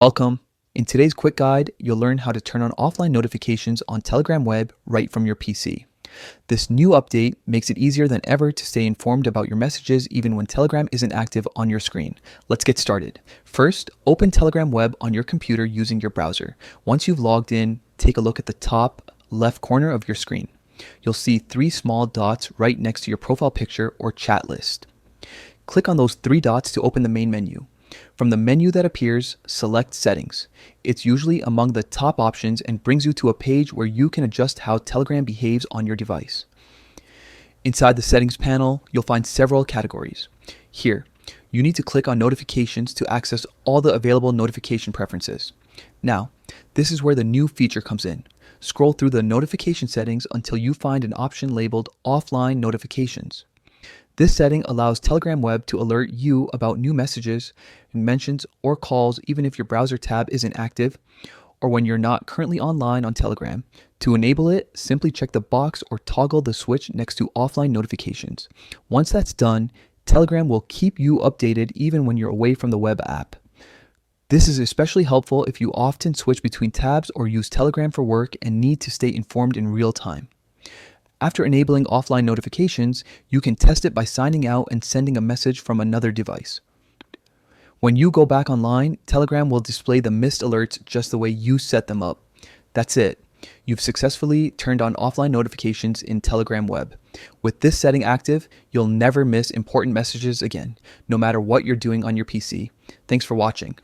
Welcome. In today's quick guide, you'll learn how to turn on offline notifications on Telegram web right from your PC. This new update makes it easier than ever to stay informed about your messages even when Telegram isn't active on your screen. Let's get started. First, open Telegram web on your computer using your browser. Once you've logged in, take a look at the top left corner of your screen. You'll see three small dots right next to your profile picture or chat list. Click on those three dots to open the main menu. From the menu that appears, select Settings. It's usually among the top options and brings you to a page where you can adjust how Telegram behaves on your device. Inside the Settings panel, you'll find several categories. Here, you need to click on Notifications to access all the available notification preferences. Now, this is where the new feature comes in. Scroll through the notification settings until you find an option labeled Offline Notifications. This setting allows Telegram web to alert you about new messages, mentions, or calls even if your browser tab isn't active or when you're not currently online on Telegram. To enable it, simply check the box or toggle the switch next to Offline Notifications. Once that's done, Telegram will keep you updated even when you're away from the web app. This is especially helpful if you often switch between tabs or use Telegram for work and need to stay informed in real time. After enabling offline notifications, you can test it by signing out and sending a message from another device. When you go back online, Telegram will display the missed alerts just the way you set them up. That's it. You've successfully turned on offline notifications in Telegram web. With this setting active, you'll never miss important messages again, no matter what you're doing on your PC. Thanks for watching.